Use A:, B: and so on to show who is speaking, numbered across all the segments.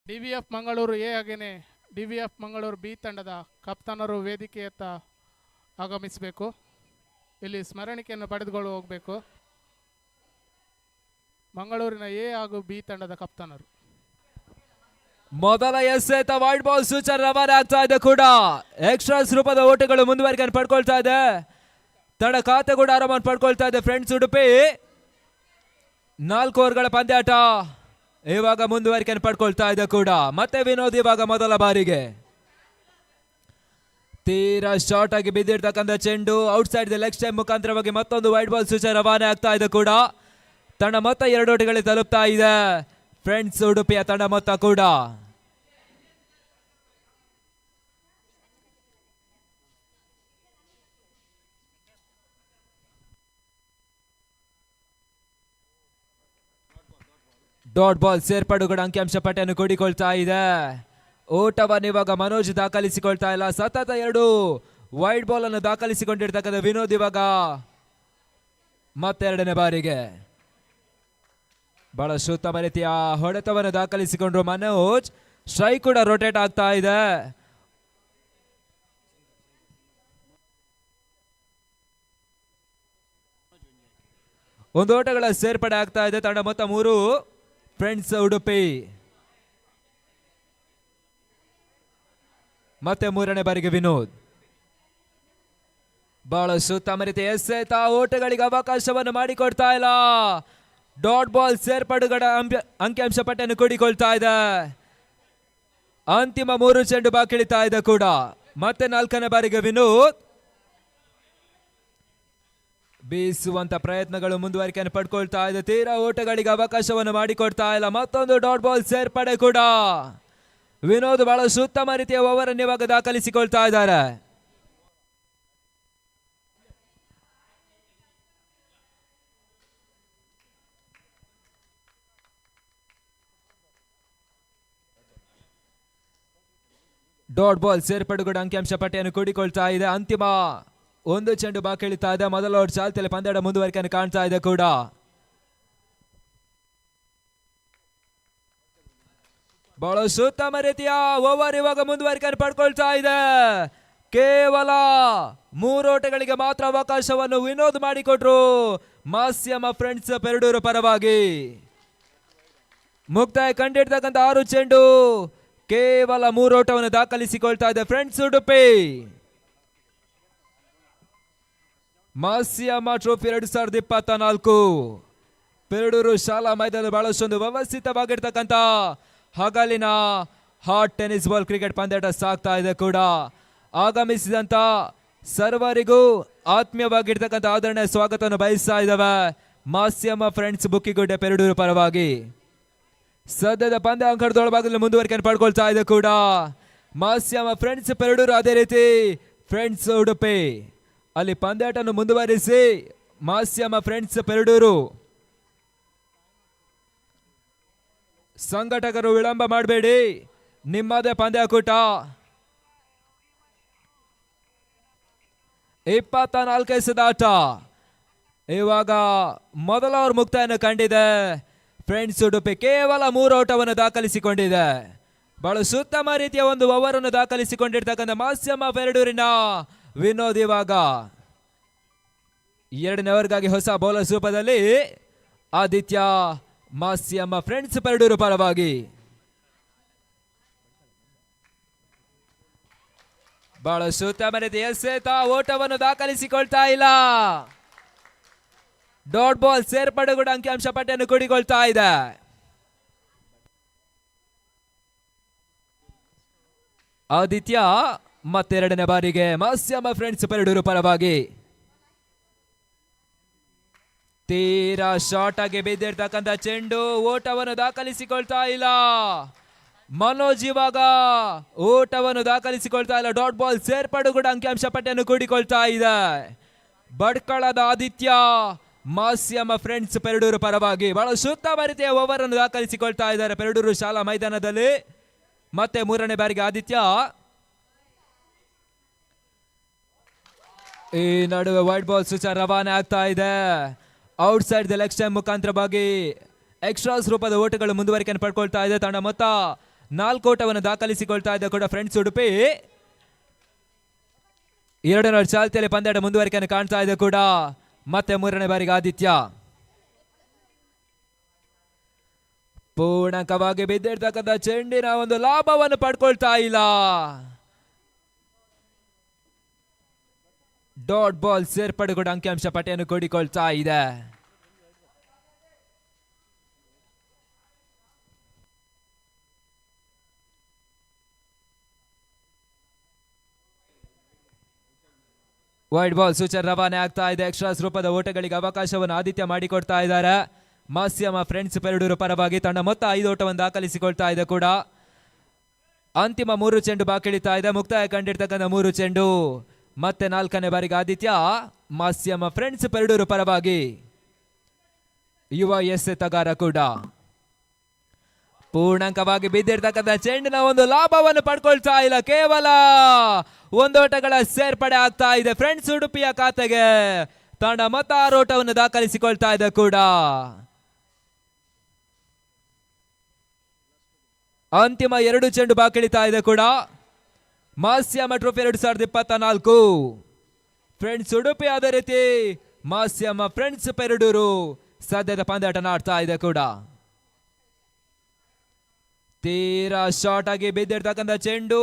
A: ಡಿವಿಎಫ್ Mangaluru A ಹಾಗೆಯೇ ಡಿವಿಎಫ್ Mangaluru B ತಂಡದ ಕಪ್ತಾನರು ವೇದಿಕೆಯತ್ತ ಆಗಮಿಸಬೇಕು. ಇಲ್ಲಿ ಸ್ಮರಣಿಕೆಯನ್ನು ಪಡೆದುಕೊಂಡು ಹೋಗಬೇಕು. ಮಂಗಳೂರಿನ ಎ ಹಾಗೂ ಬಿ ತಂಡದ ಕಪ್ತಾನರು.
B: ಮೊದಲ ಎಸೆತ ವೈಟ್ ಬಾಲ್ ಸೂಚನೆ ರವಾನೆ ಆಗ್ತಾ ಇದೆ ಕೂಡ ಎಕ್ಸ್ಟ್ರಾಸ್ ರೂಪದ ಓಟಗಳು ಮುಂದುವರಿಕೆ ಪಡ್ಕೊಳ್ತಾ ಇದೆ. ತಡ ಖಾತೆ ಕೂಡ ಆರಾಮಾಗಿ ಪಡ್ಕೊಳ್ತಾ ಇದೆ ಫ್ರೆಂಡ್ಸ್ ಉಡುಪಿ. 4 ಓವರ್ಗಳ ಪಂದ್ಯಾಟ ಇವಾಗ ಮುಂದುವರಿಕೆ ಪಡ್ಕೊಳ್ತಾ ಇದೆ ಕೂಡ. ಮತ್ತೆ ವಿನೋದ್ ಇವಾಗ ಮೊದಲ ಬಾರಿಗೆ ತೀರಾ ಶಾರ್ಟ್ ಆಗಿ ಬಿದ್ದಿರ್ತಕ್ಕಂಥ ಚೆಂಡು ಔಟ್ ಸೈಡ್ ಲೆಗ್ ಸ್ಟೈಮ್ ಮುಖಾಂತರವಾಗಿ ಮತ್ತೊಂದು ವೈಟ್ ಬಾಲ್ ಸೂಚನೆ ರವಾನೆ ಆಗ್ತಾ ಇದೆ ಕೂಡ. ತಂಡ ಮೊತ್ತ 2 ಓಟಗಳಿಗೆ ತಲುಪ್ತಾ ಇದೆ ಫ್ರೆಂಡ್ಸ್ ಉಡುಪಿಯ ತಂಡ ಮೊತ್ತ ಕೂಡ. ಡಾಟ್ ಬಾಲ್ ಸೇರ್ಪಡುಗಳ ಅಂಕಿಅಂಶ ಪಟ್ಟಿಯನ್ನು ಕೂಡಿಕೊಳ್ತಾ ಇದೆ. ಓಟವನ್ನು ಇವಾಗ ಮನೋಜ್ ದಾಖಲಿಸಿಕೊಳ್ತಾ ಇಲ್ಲ. ಸತತ 2 ವೈಟ್ ಬಾಲ್ ಅನ್ನು ದಾಖಲಿಸಿಕೊಂಡಿರ್ತಕ್ಕಂಥ ವಿನೋದ್ ಇವಾಗ ಮತ್ತೆರಡನೇ ಬಾರಿಗೆ ಬಹಳಷ್ಟು ಉತ್ತಮ ರೀತಿಯ ಹೊಡೆತವನ್ನು ದಾಖಲಿಸಿಕೊಂಡ್ರು ಮನೋಜ್. ಸ್ಟ್ರೈಕ್ ಕೂಡ ರೊಟೇಟ್ ಆಗ್ತಾ ಇದೆ. ಒಂದು ಓಟಗಳ ಸೇರ್ಪಡೆ ಆಗ್ತಾ ಇದೆ. ತಂಡ ಮೊತ್ತ 3 ಫ್ರೆಂಡ್ಸ್ ಉಡುಪಿ. ಮತ್ತೆ 3ನೇ ಬಾರಿಗೆ ವಿನೋದ್. ಬಹಳಷ್ಟು ಉತ್ತಮ ರೀತಿಯ ಎಸೆತ ಓಟಗಳಿಗೆ ಅವಕಾಶವನ್ನು ಮಾಡಿಕೊಡ್ತಾ ಇಲ್ಲ. ಡಾಟ್ ಬಾಲ್ ಸೇರ್ಪಡುಗಳ ಅಂಕಿಅಂಶ ಪಟ್ಟಿಯನ್ನು ಕೂಡಿಕೊಳ್ತಾ ಇದೆ. ಅಂತಿಮ 3 ಚೆಂಡು ಬಾಕಿಳಿತಾ ಇದೆ ಕೂಡ. ಮತ್ತೆ 4ನೇ ಬಾರಿಗೆ ವಿನೋದ್. ಬೀಸುವಂತ ಪ್ರಯತ್ನಗಳು ಮುಂದುವರಿಕೆಯನ್ನು ಪಡ್ಕೊಳ್ತಾ ಇದೆ. ತೀರಾ ಓಟಗಳಿಗೆ ಅವಕಾಶವನ್ನು ಮಾಡಿಕೊಡ್ತಾ ಇಲ್ಲ. ಮತ್ತೊಂದು ಡಾಟ್ ಬಾಲ್ ಸೇರ್ಪಡೆ ಕೂಡ. ವಿನೋದ್ ಬಹಳಷ್ಟು ಉತ್ತಮ ರೀತಿಯ ಓವರ್ ಅನ್ನು ಇವಾಗ ದಾಖಲಿಸಿಕೊಳ್ತಾ ಇದ್ದಾರೆ. ಡಾಟ್ ಬಾಲ್ ಸೇರ್ಪಡುಗಳ ಅಂಕಿಅಂಶ ಪಟ್ಟಿಯನ್ನು ಕೂಡಿಕೊಳ್ತಾ ಇದೆ. ಅಂತಿಮ 1 ಚೆಂಡು ಬಾಕಿ ಇಳಿತಾ ಇದೆ. ಮೊದಲ ಓವರ್ ಚಾಲ್ತಿಯಲ್ಲಿ ಪಂದ್ಯದ ಮುಂದುವರಿಕೆಯನ್ನು ಕಾಣ್ತಾ ಇದೆ ಕೂಡ. ಬಹಳಷ್ಟು ಉತ್ತಮ ರೀತಿಯ ಓವರ್ ಇವಾಗ ಮುಂದುವರಿಕೆಯನ್ನು ಪಡ್ಕೊಳ್ತಾ ಇದೆ. ಕೇವಲ 3 ಓಟಗಳಿಗೆ ಮಾತ್ರ ಅವಕಾಶವನ್ನು ವಿನೋದ್ ಮಾಡಿಕೊಟ್ರು ಮಾಸ್ಯಮ ಫ್ರೆಂಡ್ಸ್ ಪೆರಡೂರು ಪರವಾಗಿ. ಮುಕ್ತಾಯ ಕಂಡಿರ್ತಕ್ಕಂಥ 6 ಚೆಂಡು ಕೇವಲ 3 ಓಟವನ್ನು ದಾಖಲಿಸಿಕೊಳ್ತಾ ಇದೆ ಫ್ರೆಂಡ್ಸ್ ಉಡುಪಿ. ಮಾಸ್ಯಮ ಟ್ರೋಫಿ 2024 ಪೆರಡೂರು ಶಾಲಾ ಮೈದಾನದಲ್ಲಿ ಬಹಳಷ್ಟೊಂದು ವ್ಯವಸ್ಥಿತವಾಗಿರ್ತಕ್ಕಂಥ ಹಗಲಿನ ಹಾಟ್ ಟೆನ್ನಿಸ್ ಬಾಲ್ ಕ್ರಿಕೆಟ್ ಪಂದ್ಯಾಟ ಸಾಗ್ತಾ ಇದೆ ಕೂಡ. ಆಗಮಿಸಿದಂತ ಸರ್ವರಿಗೂ ಆತ್ಮೀಯವಾಗಿರ್ತಕ್ಕಂಥ ಆದರಣೆ ಸ್ವಾಗತವನ್ನು ಬಯಸ್ತಾ ಇದ್ದಾವೆ ಮಾಸ್ಯಮ ಫ್ರೆಂಡ್ಸ್ ಬುಕ್ಕಿಗುಡ್ಡೆ ಪೆರಡೂರು ಪರವಾಗಿ. ಸದ್ಯದ ಪಂದ್ಯ ಅಂಕಣದೊಳಭಾಗದಲ್ಲಿ ಮುಂದುವರಿಕೆಯನ್ನು ಪಡ್ಕೊಳ್ತಾ ಇದೆ ಕೂಡ ಮಾಸ್ಯಮ ಫ್ರೆಂಡ್ಸ್ ಪೆರಡೂರು. ಅದೇ ರೀತಿ ಫ್ರೆಂಡ್ಸ್ ಉಡುಪಿ ಅಲ್ಲಿ ಪಂದ್ಯಾಟವನ್ನು ಮುಂದುವರಿಸಿ ಮಾಸ್ಯಮ ಫ್ರೆಂಡ್ಸ್ ಪೆರಡೂರು ಸಂಘಟಕರು ವಿಳಂಬ ಮಾಡಬೇಡಿ, ನಿಮ್ಮದೇ ಪಂದ್ಯಾಕೂಟ. 24 ಎಸೆದ ಆಟ ಇವಾಗ ಮೊದಲ ಓವರ್ ಮುಕ್ತಾಯವನ್ನು ಕಂಡಿದೆ. ಫ್ರೆಂಡ್ಸ್ ಉಡುಪಿ ಕೇವಲ 3 ಓಟವನ್ನು ದಾಖಲಿಸಿಕೊಂಡಿದೆ. ಬಹಳ ಉತ್ತಮ ರೀತಿಯ ಒಂದು ಓವರ್ ಅನ್ನು ದಾಖಲಿಸಿಕೊಂಡಿರ್ತಕ್ಕಂಥ ಮಾಸ್ಯಮ ಪೆರಡೂರಿನ ವಿನೋದ್ ಇವಾಗ 2ನೇ ಓವರ್ಗಾಗಿ ಹೊಸ ಬೌಲರ್ಸ್ ರೂಪದಲ್ಲಿ ಆದಿತ್ಯ ಮಾಸ್ಯಮ ಫ್ರೆಂಡ್ಸ್ ಪೆರಡೂರು ಪರವಾಗಿ. ಬಹಳಷ್ಟು ಉತ್ತಮ ರೀತಿಯ ಎಸೆತ ಓಟವನ್ನು ದಾಖಲಿಸಿಕೊಳ್ತಾ ಇಲ್ಲ. ಡಾಟ್ ಬಾಲ್ ಸೇರ್ಪಡೆಗಳ ಅಂಕಿಅಂಶ ಪಟ್ಟಿಯನ್ನು ಕೂಡಿಕೊಳ್ತಾ ಇದೆ. ಆದಿತ್ಯ ಮತ್ತೆರಡನೇ ಬಾರಿಗೆ ಮಾಸ್ಯಮ ಫ್ರೆಂಡ್ಸ್ ಪೆರಡೂರು ಪರವಾಗಿ. ತೀರಾ ಶಾರ್ಟ್ ಆಗಿ ಬಿದ್ದಿರ್ತಕ್ಕಂಥ ಚೆಂಡು ಓಟವನ್ನು ದಾಖಲಿಸಿಕೊಳ್ತಾ ಇಲ್ಲ. ಮನೋಜ್ ಇವಾಗ ಓಟವನ್ನು ದಾಖಲಿಸಿಕೊಳ್ತಾ ಇಲ್ಲ. ಡಾಟ್ ಬಾಲ್ ಸೇರ್ಪಡುಗಳ ಅಂಕಿಅಂಶ ಪಟ್ಟಿಯನ್ನು ಕೂಡಿಕೊಳ್ತಾ ಇದೆ. ಬಡ್ಕಳದ ಆದಿತ್ಯ ಮಾಸ್ಯಮ ಫ್ರೆಂಡ್ಸ್ ಪೆರಡೂರು ಪರವಾಗಿ ಬಹಳ ಉತ್ತಮ ರೀತಿಯ ಓವರ್ ಅನ್ನು ದಾಖಲಿಸಿಕೊಳ್ತಾ ಇದ್ದಾರೆ ಪೆರಡೂರು ಶಾಲಾ ಮೈದಾನದಲ್ಲಿ. ಮತ್ತೆ 3ನೇ ಬಾರಿಗೆ ಆದಿತ್ಯ. ಈ ನಡುವೆ ವೈಟ್ ಬಾಲ್ ಸೂಚನೆ ರವಾನೆ ಆಗ್ತಾ ಇದೆ. ಔಟ್ ಸೈಡ್ ದ ಲೆಗ್ ಸ್ಟೈಮ್ ಮುಖಾಂತರವಾಗಿ ಎಕ್ಸ್ಟ್ರಾಸ್ ರೂಪದ ಓಟಗಳು ಮುಂದುವರಿಕೆಯನ್ನು ಪಡ್ಕೊಳ್ತಾ ಇದೆ. ತಂಡ ಮೊತ್ತ 4 ಓಟವನ್ನು ದಾಖಲಿಸಿಕೊಳ್ತಾ ಇದೆ ಕೂಡ ಫ್ರೆಂಡ್ಸ್ ಉಡುಪಿ. 2 ಓವರ್ ಚಾಲ್ತಿಯಲ್ಲಿ ಪಂದ್ಯಾಟ ಮುಂದುವರಿಕೆಯನ್ನು ಕಾಣ್ತಾ ಇದೆ ಕೂಡ. ಮತ್ತೆ 3ನೇ ಬಾರಿಗೆ ಆದಿತ್ಯ. ಪೂರ್ಣಕವಾಗಿ ಬಿದ್ದಿರ್ತಕ್ಕಂಥ ಚೆಂಡಿನ ಒಂದು ಲಾಭವನ್ನು ಪಡ್ಕೊಳ್ತಾ ಇಲ್ಲ. ಡಾಟ್ ಬಾಲ್ ಸೇರ್ಪಡೆ ಕೂಡ ಅಂಕಿಅಂಶ ಪಟ್ಟಿಯನ್ನು ಕೂಡಿಕೊಳ್ತಾ ಇದೆ. ವೈಡ್ ಬಾಲ್ ಸೂಚನೆ ರವಾನೆ ಆಗ್ತಾ ಇದೆ. ಎಕ್ಸ್ಟ್ರಾಸ್ ರೂಪದ ಓಟಗಳಿಗೆ ಅವಕಾಶವನ್ನು ಆದಿತ್ಯ ಮಾಡಿಕೊಡ್ತಾ ಇದ್ದಾರೆ. ಮಾಸ್ಯಮ ಫ್ರೆಂಡ್ಸ್ ಪೆರಡೂರು ಪರವಾಗಿ ತಂಡ ಮೊತ್ತ 5 ಓಟವನ್ನು ದಾಖಲಿಸಿಕೊಳ್ತಾ ಇದೆ ಕೂಡ. ಅಂತಿಮ 3 ಚೆಂಡು ಬಾಕಿಳಿತಾ ಇದೆ. ಮುಕ್ತಾಯ ಕಂಡಿರ್ತಕ್ಕಂಥ 3 ಚೆಂಡು. ಮತ್ತೆ 4ನೇ ಬಾರಿಗೆ ಆದಿತ್ಯ ಮಾಸ್ಯಮ ಫ್ರೆಂಡ್ಸ್ ಪೆರಡೂರು ಪರವಾಗಿ. ಯುವ ಎಸೆತಗಾರ ಕೂಡ. ಪೂರ್ಣಾಂಕವಾಗಿ ಬಿದ್ದಿರ್ತಕ್ಕಂಥ ಚೆಂಡಿನ ಒಂದು ಲಾಭವನ್ನು ಪಡ್ಕೊಳ್ತಾ ಇಲ್ಲ. ಕೇವಲ 1 ಓಟಗಳ ಸೇರ್ಪಡೆ ಆಗ್ತಾ ಇದೆ ಫ್ರೆಂಡ್ಸ್ ಉಡುಪಿಯ ಖಾತೆಗೆ. ತಂಡ ಮೊತ್ತ 6 ಓಟವನ್ನು ದಾಖಲಿಸಿಕೊಳ್ತಾ ಇದೆ ಕೂಡ. ಅಂತಿಮ 2 ಚೆಂಡು ಬಾಕಿಳಿತಾ ಇದೆ ಕೂಡ. ಮಾಸ್ಯಮ ಟ್ರೋಫಿ 2024 ಫ್ರೆಂಡ್ಸ್ ಉಡುಪಿ, ಅದೇ ರೀತಿ ಮಾಸ್ಯಮ ಫ್ರೆಂಡ್ಸ್ ಪೆರಡೂರು ಸದ್ಯದ ಪಂದ್ಯಾಟ ಆಡ್ತಾ ಇದೆ ಕೂಡ. ತೀರಾ ಶಾರ್ಟ್ ಆಗಿ ಬಿದ್ದಿರ್ತಕ್ಕಂಥ ಚೆಂಡು.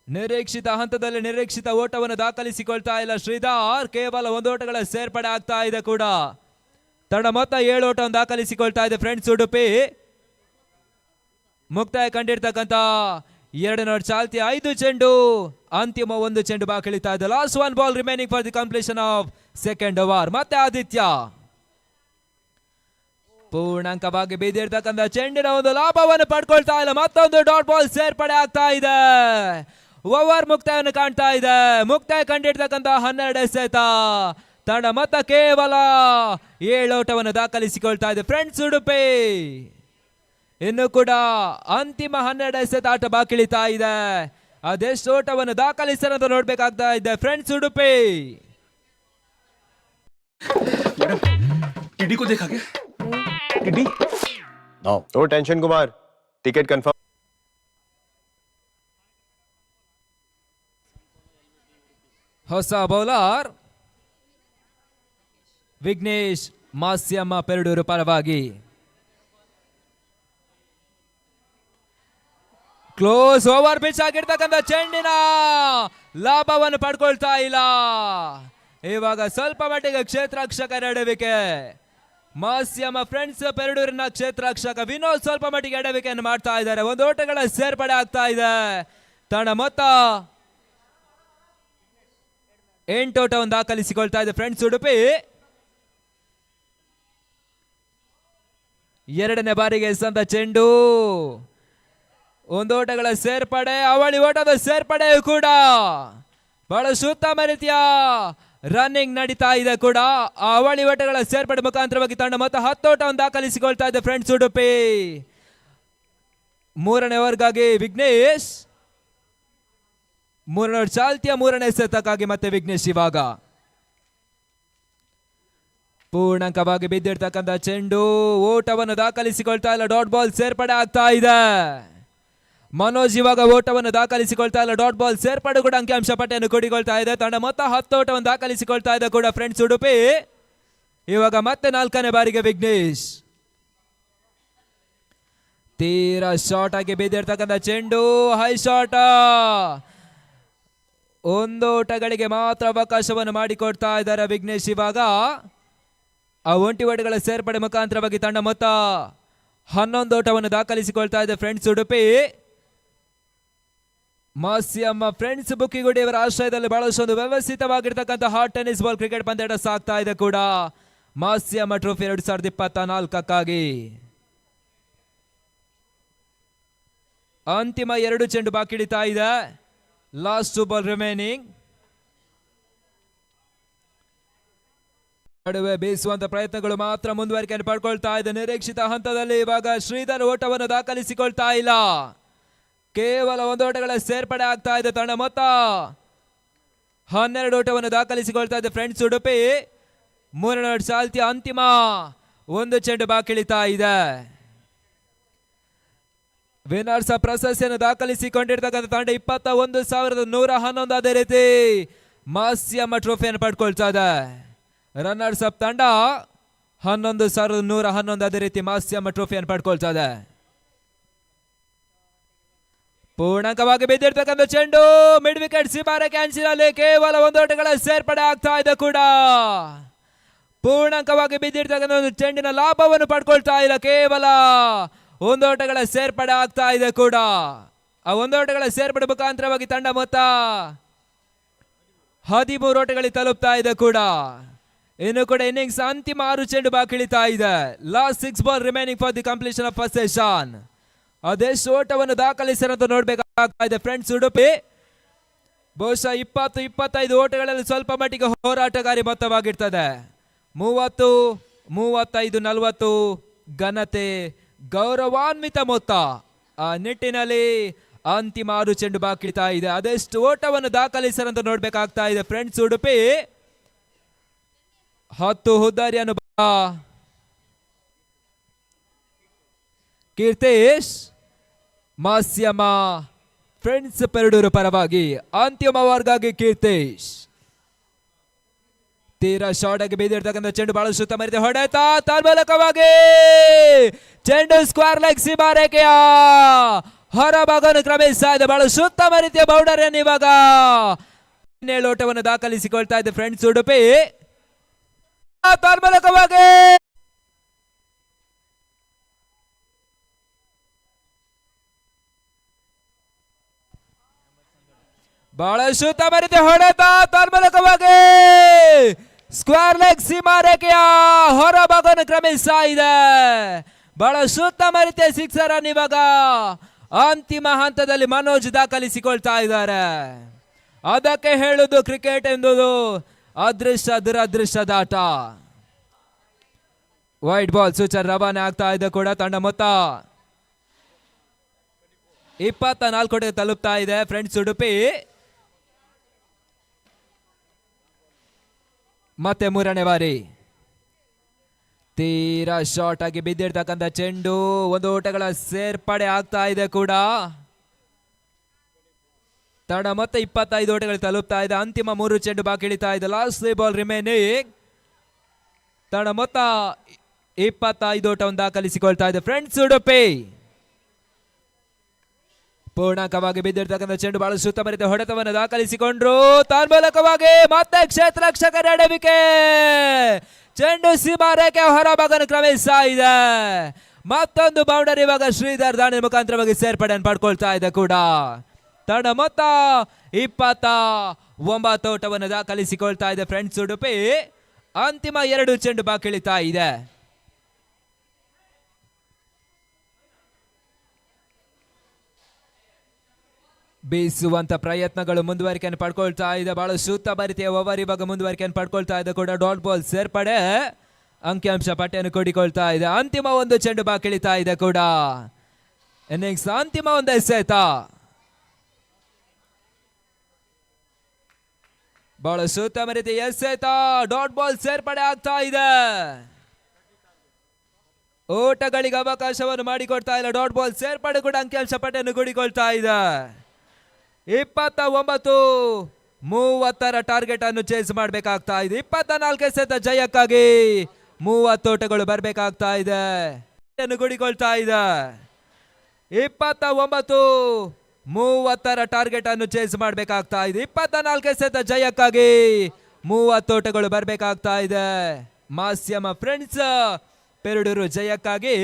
B: ನಿರೀಕ್ಷಿತ ಹಂತದಲ್ಲಿ ನಿರೀಕ್ಷಿತ ಓಟವನ್ನು ದಾಖಲಿಸಿಕೊಳ್ತಾ ಇಲ್ಲ ಶ್ರೀಧರ್. ಕೇವಲ 1 ಓಟಗಳ ಸೇರ್ಪಡೆ ಆಗ್ತಾ ಇದೆ ಕೂಡ. ತಂಡ ಮೊತ್ತ 7 ಓಟವನ್ನು ದಾಖಲಿಸಿಕೊಳ್ತಾ ಇದೆ ಫ್ರೆಂಡ್ಸ್ ಉಡುಪಿ. ಮುಕ್ತಾಯ ಕಂಡಿರ್ತಕ್ಕಂಥ 2 ಓವರ್ ಚಾಲ್ತಿ 5 ಚೆಂಡು. ಅಂತಿಮ 1 ಚೆಂಡು ಬಾಕಿಳಿತಾ ಇದೆ. Last 1 ball remaining for the completion of second over. ಮತ್ತೆ ಆದಿತ್ಯ ಪೂರ್ಣಾಂಕವಾಗಿ ಬಿದ್ದಿರ್ತಕ್ಕಂಥ ಚೆಂಡಿನ ಒಂದು ಲಾಭವನ್ನು ಪಡ್ಕೊಳ್ತಾ ಇಲ್ಲ. ಮತ್ತೊಂದು ಡಾಟ್ ಬಾಲ್ ಸೇರ್ಪಡೆ ಆಗ್ತಾ ಇದೆ. ಓವರ್ ಮುಕ್ತಾಯವನ್ನು ಕಾಣ್ತಾ ಇದೆ. ಮುಕ್ತಾಯ ಕಂಡಿರ್ತಕ್ಕಂಥ 12 ಎಸೆತ. ತಂಡ ಮೊತ್ತ ಕೇವಲ 7 ಓಟವನ್ನು ದಾಖಲಿಸಿಕೊಳ್ತಾ ಇದೆ ಫ್ರೆಂಡ್ಸ್ ಉಡುಪಿ. ಇನ್ನು ಕೂಡ ಅಂತಿಮ 12 ಎಸೆತ ಆಟ ಬಾಕಿಳಿತಾ ಇದೆ. ಅದೆಷ್ಟು ಓಟವನ್ನು ದಾಖಲಿಸರಂತ ನೋಡ್ಬೇಕಾಗ್ತಾ ಇದೆ ಫ್ರೆಂಡ್ಸ್ ಉಡುಪಿ.
C: टीडी को देखा क्या? TD?
D: No tension Kumar, ticket confirm.
B: ಹೊಸ ಬೌಲರ್ ವಿಘ್ನೇಶ್ ಮಾಸ್ಯಮ್ಮ ಪೆರಡೂರು ಪರವಾಗಿ. ಕ್ಲೋಸ್ ಓವರ್ ಪಿಚ್ ಆಗಿರ್ತಕ್ಕಂಥ ಚೆಂಡಿನ ಲಾಭವನ್ನು ಪಡ್ಕೊಳ್ತಾ ಇಲ್ಲ. ಇವಾಗ ಸ್ವಲ್ಪ ಮಟ್ಟಿಗೆ ಕ್ಷೇತ್ರರಕ್ಷಕ ಎಡವಿಕೆ. ಮಾಸ್ಯಮ ಫ್ರೆಂಡ್ಸ್ ಪೆರಡೂರಿನ ಕ್ಷೇತ್ರರಕ್ಷಕ ವಿನೋದ್ ಸ್ವಲ್ಪ ಮಟ್ಟಿಗೆ ಎಡವಿಕೆಯನ್ನು ಮಾಡ್ತಾ ಇದ್ದಾರೆ. 1 ಓಟಗಳ ಸೇರ್ಪಡೆ ಆಗ್ತಾ ಇದೆ. ತಂಡ ಮೊತ್ತ 8 ಓಟವನ್ನು ದಾಖಲಿಸಿಕೊಳ್ತಾ ಇದೆ ಫ್ರೆಂಡ್ಸ್ ಉಡುಪಿ. 2ನೇ ಬಾರಿಗೆ ಎಸೆದ ಚೆಂಡು. 1 ಓಟಗಳ ಸೇರ್ಪಡೆ, ಅವಳಿ ಓಟದ ಸೇರ್ಪಡೆಯೂ ಕೂಡ. ಬಹಳ ಉತ್ತಮ ರೀತಿಯ ರನ್ನಿಂಗ್ ನಡೀತಾ ಇದೆ ಕೂಡ. ಆ ಅವಳಿ ಓಟಗಳ ಸೇರ್ಪಡೆ ಮುಖಾಂತರವಾಗಿ ತಂಡ ಮೊತ್ತ 10 ಓಟವನ್ನು ದಾಖಲಿಸಿಕೊಳ್ತಾ ಇದೆ ಫ್ರೆಂಡ್ಸ್ ಉಡುಪಿ. 3ನೇ ಓವರ್ಗಾಗಿ ವಿಘ್ನೇಶ್. 3ನೇ ಓವರ್ ಚಾಲ್ತಿಯ 3ನೇ ಎಸೆತಕ್ಕಾಗಿ ಮತ್ತೆ ವಿಘ್ನೇಶ್ ಇವಾಗ. ಪೂರ್ಣಾಂಕವಾಗಿ ಬಿದ್ದಿರ್ತಕ್ಕಂಥ ಚೆಂಡು. ಓಟವನ್ನು ದಾಖಲಿಸಿಕೊಳ್ತಾ ಇಲ್ಲ. ಡಾಟ್ ಬಾಲ್ ಸೇರ್ಪಡೆ ಆಗ್ತಾ ಇದೆ. ಮನೋಜ್ ಇವಾಗ ಓಟವನ್ನು ದಾಖಲಿಸಿಕೊಳ್ತಾ ಇಲ್ಲ. ಡಾಟ್ ಬಾಲ್ ಸೇರ್ಪಡೆ ಕೂಡ ಅಂಕಿಅಂಶ ಪಟ್ಟಿಯನ್ನು ಕೂಡಿಕೊಳ್ತಾ ಇದೆ. ತಂಡ ಮೊತ್ತ 10 ಓಟವನ್ನು ದಾಖಲಿಸಿಕೊಳ್ತಾ ಇದೆ ಕೂಡ ಫ್ರೆಂಡ್ಸ್ ಉಡುಪಿ. ಇವಾಗ ಮತ್ತೆ 4ನೇ ಬಾರಿಗೆ ವಿಘ್ನೇಶ್. ತೀರಾ ಶಾರ್ಟ್ ಆಗಿ ಬಿದ್ದಿರ್ತಕ್ಕಂಥ ಚೆಂಡು. High shot. 1 ಓಟಗಳಿಗೆ ಮಾತ್ರ ಅವಕಾಶವನ್ನು ಮಾಡಿಕೊಡ್ತಾ ಇದ್ದಾರೆ ವಿಘ್ನೇಶ್ ಇವಾಗ. ಆ 1 ಓಟಗಳ ಸೇರ್ಪಡೆ ಮುಖಾಂತರವಾಗಿ ತಂಡ ಮೊತ್ತ 11 ಓಟವನ್ನು ದಾಖಲಿಸಿಕೊಳ್ತಾ ಇದೆ ಫ್ರೆಂಡ್ಸ್ ಉಡುಪಿ. ಮಾಸ್ಯಮ್ಮ ಫ್ರೆಂಡ್ಸ್ ಬುಕ್ಕಿಗುಡಿಯವರ ಆಶ್ರಯದಲ್ಲಿ ಬಹಳಷ್ಟೊಂದು ವ್ಯವಸ್ಥಿತವಾಗಿರ್ತಕ್ಕಂಥ ಹಾಟ್ ಟೆನ್ನಿಸ್ ಬಾಲ್ ಕ್ರಿಕೆಟ್ ಪಂದ್ಯಾಟ ಸಾಗ್ತಾ ಇದೆ ಕೂಡ. ಮಾಸ್ಯಮ್ಮ ಟ್ರೋಫಿ 2024 ಅಂತಿಮ 2 ಚೆಂಡು ಬಾಕಿಳಿತಾ ಇದೆ. Last 2 ball remaining. ನಡುವೆ ಬೀಸುವಂತ ಪ್ರಯತ್ನಗಳು ಮಾತ್ರ ಮುಂದುವರಿಕೆಯನ್ನು ಪಡ್ಕೊಳ್ತಾ ಇದೆ. ನಿರೀಕ್ಷಿತ ಹಂತದಲ್ಲಿ ಇವಾಗ ಶ್ರೀಧರ್ ಓಟವನ್ನು ದಾಖಲಿಸಿಕೊಳ್ತಾ ಇಲ್ಲ. ಕೇವಲ 1 ಓಟಗಳ ಸೇರ್ಪಡೆ ಆಗ್ತಾ ಇದೆ. ತಂಡ ಮೊತ್ತ 12 ಓಟವನ್ನು ದಾಖಲಿಸಿಕೊಳ್ತಾ ಇದೆ ಫ್ರೆಂಡ್ಸ್ ಉಡುಪಿ. 3ನೇ ಓವರ್ ಚಾಲ್ತಿಯ ಅಂತಿಮ 1 ಚೆಂಡು ಬಾಕಿಳಿತಾ ಇದೆ. ವಿನರ್ಸ್ ಪ್ರಶಸ್ತಿಯನ್ನು ದಾಖಲಿಸಿಕೊಂಡಿರ್ತಕ್ಕಂಥ ತಂಡ 21,111. ಅದೇ ರೀತಿ ಮಾಸ್ಯಮ್ಮ ಟ್ರೋಫಿಯನ್ನು ಪಡ್ಕೊಳ್ತಾ ಇದೆ. ರನ್ನರ್ಸ್ ಅಪ್ ತಂಡ 11,111. ಅದೇ ರೀತಿ ಮಾಸ್ಯಮ್ಮ ಟ್ರೋಫಿಯನ್ನು ಪಡ್ಕೊಳ್ತಾ ಇದೆ. ಪೂರ್ಣಾಂಕವಾಗಿ ಬಿದ್ದಿರ್ತಕ್ಕಂಥ ಚೆಂಡು ಮಿಡ್ ವಿಕೆಟ್ ಸೀಮಾರೆ ಕ್ಯಾನ್ಸಿನಲ್ಲಿ ಕೇವಲ 1 ಓಟಗಳ ಸೇರ್ಪಡೆ ಆಗ್ತಾ ಇದೆ ಕೂಡ. ಪೂರ್ಣಾಂಕವಾಗಿ ಬಿದ್ದಿರ್ತಕ್ಕಂಥ ಒಂದು ಚೆಂಡಿನ ಲಾಭವನ್ನು ಪಡ್ಕೊಳ್ತಾ ಇಲ್ಲ, ಕೇವಲ 1 ಓಟಗಳ ಸೇರ್ಪಡೆ ಆಗ್ತಾ ಇದೆ ಕೂಡ. ಆ 1 ಓಟಗಳ ಸೇರ್ಪಡೆ ಮುಖಾಂತರವಾಗಿ ತಂಡ ಮೊತ್ತ 13 ಓಟಗಳಿಗೆ ತಲುಪ್ತಾ ಇದೆ ಕೂಡ. ಇನ್ನು ಕೂಡ ಇನ್ನಿಂಗ್ಸ್ ಅಂತಿಮ 6 ಚೆಂಡು ಬಾಕಿ ಇಳಿತಾ ಇದೆ. Last 6 ball remaining for the completion of first session. ಅದೆಷ್ಟು ಓಟವನ್ನು ದಾಖಲಿಸಿರಂತ ನೋಡ್ಬೇಕಾಗ್ತಾ ಇದೆ ಫ್ರೆಂಡ್ಸ್. ಉಡುಪಿ ಬಹುಶಃ 20-25 ಓಟಗಳಲ್ಲಿ ಸ್ವಲ್ಪ ಮಟ್ಟಿಗೆ ಹೋರಾಟಗಾರಿ ಮೊತ್ತವಾಗಿರ್ತದೆ. 30, 35, 40 ಘನತೆ, ಗೌರವಾನ್ವಿತ ಮೊತ್ತ. ಆ ನಿಟ್ಟಿನಲ್ಲಿ ಅಂತಿಮ 6 ಚೆಂಡು ಬಾಕಿ ಇಡ್ತಾ ಇದೆ. ಅದೆಷ್ಟು ಓಟವನ್ನು ದಾಖಲಿಸರಂತ ನೋಡ್ಬೇಕಾಗ್ತಾ ಇದೆ ಫ್ರೆಂಡ್ಸ್. ಉಡುಪಿ 10 ಹುದ್ದಾರಿಯನ್ನು ಕೀರ್ತೇಶ್ ಮಾಸ್ಯಮ್ಮ ಫ್ರೆಂಡ್ಸ್ ಪೆರಡೂರು ಪರವಾಗಿ ಅಂತಿಮ ಓವರ್ಗಾಗಿ ಕೀರ್ತೇಶ್. ತೀರಾ ಶಾರ್ಟ್ ಆಗಿ ಬಿದ್ದಿರ್ತಕ್ಕಂಥ ಚೆಂಡು ಬಹಳ ಸುತ್ತಮರಿತ ಹೊಡೆತ ತನ್ಮೂಲಕವಾಗಿ ಚೆಂಡು ಸ್ಕ್ವೇರ್ ಲೆಗ್ ಸೀಮಾರೇಖೆಯ ಹೊರಭಾಗವನ್ನು ಕ್ರಮಿಸ್ತಾ ಇದೆ. ಬಹಳ ಸುತ್ತಮರಿತ ಬೌಂಡರಿಯನ್ನು ಇವಾಗ 17 ಓಟವನ್ನು ದಾಖಲಿಸಿಕೊಳ್ತಾ ಇದೆ ಫ್ರೆಂಡ್ಸ್. ಉಡುಪಿ ತನ್ಮೂಲಕವಾಗಿ ಬಹಳ ಸುತ್ತಮರಿತ ಹೊಡೆತ ತನ್ಮೂಲಕವಾಗಿ ಸ್ಕ್ವೇರ್ ಲೆಗ್ ಸೀಮಾರೇಖೆಯ ಹೊರಭಾಗವನ್ನು ಕ್ರಮಿಸ್ತಾ ಇದೆ. ಬಹಳ ಸುತ್ತಮರಿತ ಸಿಕ್ಸರ್ ಅನ್ನು ಇವಾಗ ಅಂತಿಮ ಹಂತದಲ್ಲಿ ಮನೋಜ್ ದಾಖಲಿಸಿಕೊಳ್ತಾ ಇದ್ದಾರೆ. ಅದಕ್ಕೆ ಹೇಳುದು ಕ್ರಿಕೆಟ್ ಎಂಬುದು ಅದೃಷ್ಟ ದುರದೃಷ್ಟದ ಆಟ. ವೈಟ್ ಬಾಲ್ ಸೂಚನೆ ರವಾನೆ ಆಗ್ತಾ ಇದೆ ಕೂಡ. ತಂಡ ಮೊತ್ತ 24 ಓಟಕ್ಕೆ ತಲುಪ್ತಾ ಇದೆ ಫ್ರೆಂಡ್ಸ್. ಉಡುಪಿ ಮತ್ತೆ 3ನೇ ಬಾರಿ ತೀರಾ ಶಾರ್ಟ್ ಆಗಿ ಬಿದ್ದಿರ್ತಕ್ಕಂಥ ಚೆಂಡು 1 ಓಟಗಳ ಸೇರ್ಪಡೆ ಆಗ್ತಾ ಇದೆ ಕೂಡ. ತಂಡ ಮತ್ತೆ 25 ಓಟಗಳು ತಲುಪ್ತಾ ಇದೆ. ಅಂತಿಮ 3 ಚೆಂಡು ಬಾಕಿ ಇಳಿತಾ ಇದೆ. Last 3 ball remaining. ತಂಡ ಮೊತ್ತ 25 ಓಟವನ್ನು ದಾಖಲಿಸಿಕೊಳ್ತಾ ಇದೆ ಫ್ರೆಂಡ್ಸ್. ಉಡುಪಿ ಪೂರ್ಣಾಂಕವಾಗಿ ಬಿದ್ದಿರ್ತಕ್ಕಂಥ ಚೆಂಡು ಬಹಳ ಸುತ್ತಮರಿತ ಹೊಡೆತವನ್ನು ದಾಖಲಿಸಿಕೊಂಡ್ರು. ತನ್ಮೂಲಕವಾಗಿ ಮತ್ತೆ ಕ್ಷೇತ್ರ ರಕ್ಷಕರ ಎಡವಿಕೆ. ಚೆಂಡು ಸೀಮಾರೇಖೆ ಹೊರಭಾಗವನ್ನು ಕ್ರಮಿಸ್ತಾ ಇದೆ. ಮತ್ತೊಂದು ಬೌಂಡರಿ ಇವಾಗ ಶ್ರೀಧರ್ ದಾಣಿ ಮುಖಾಂತರವಾಗಿ ಸೇರ್ಪಡೆಯನ್ನು ಪಡ್ಕೊಳ್ತಾ ಇದೆ ಕೂಡ. ತಂಡ ಮೊತ್ತ 29 ಓಟವನ್ನು ದಾಖಲಿಸಿಕೊಳ್ತಾ ಇದೆ ಫ್ರೆಂಡ್ಸ್. ಉಡುಪಿ ಅಂತಿಮ 2 ಚೆಂಡು ಬಾಕಿ ಇಳಿತಾ ಇದೆ. ಬೀಸುವಂತ ಪ್ರಯತ್ನಗಳು ಮುಂದುವರಿಕೆಯನ್ನು ಪಡ್ಕೊಳ್ತಾ ಇದೆ. ಬಹಳ ಸುತ್ತಮರಿತೆಯ ಓವರ್ ಇವಾಗ ಮುಂದುವರಿಕೆಯನ್ನು ಪಡ್ಕೊಳ್ತಾ ಇದೆ ಕೂಡ. ಡಾಟ್ ಬಾಲ್ ಸೇರ್ಪಡೆ ಅಂಕಿಅಂಶ ಪಟ್ಟಿಯನ್ನು ಕೂಡಿಕೊಳ್ತಾ ಇದೆ. ಅಂತಿಮ 1 ಚೆಂಡು ಬಾಕಿ ಇಳಿತಾ ಇದೆ ಕೂಡ. ಇನ್ನಿಂಗ್ಸ್ ಅಂತಿಮ 1 ಎಸೆತ. ಬಹಳ ಸುತ್ತಮರಿತ ಎಸೆತ. ಡಾಟ್ ಬಾಲ್ ಸೇರ್ಪಡೆ ಆಗ್ತಾ ಇದೆ. ಓಟಗಳಿಗೆ ಅವಕಾಶವನ್ನು ಮಾಡಿಕೊಡ್ತಾ ಇಲ್ಲ. ಡಾಟ್ ಬಾಲ್ ಸೇರ್ಪಡೆ ಕೂಡ ಅಂಕಿಅಂಶ ಪಟ್ಟಿಯನ್ನು ಕೂಡಿಕೊಳ್ತಾ ಇದೆ. 29-30 ಟಾರ್ಗೆಟ್ ಅನ್ನು ಚೇಸ್ ಮಾಡಬೇಕಾಗ್ತಾ ಇದೆ. 24 ಎಸೆತ ಜಯಕ್ಕಾಗಿ 30 ಓಟಗಳು ಬರಬೇಕಾಗ್ತಾ ಇದೆ. ಗುಡಿಕೊಳ್ತಾ ಇದೆ. 29-30 ಟಾರ್ಗೆಟ್ ಅನ್ನು ಚೇಸ್ ಮಾಡಬೇಕಾಗ್ತಾ ಇದೆ. 24 ಎಸೆತ ಜಯಕ್ಕಾಗಿ 30 ಓಟಗಳು ಬರಬೇಕಾಗ್ತಾ ಇದೆ. ಮಾಸ್ಯಮ್ಮ ಫ್ರೆಂಡ್ಸ್ ಪೆರಡೂರು ಜಯಕ್ಕಾಗಿ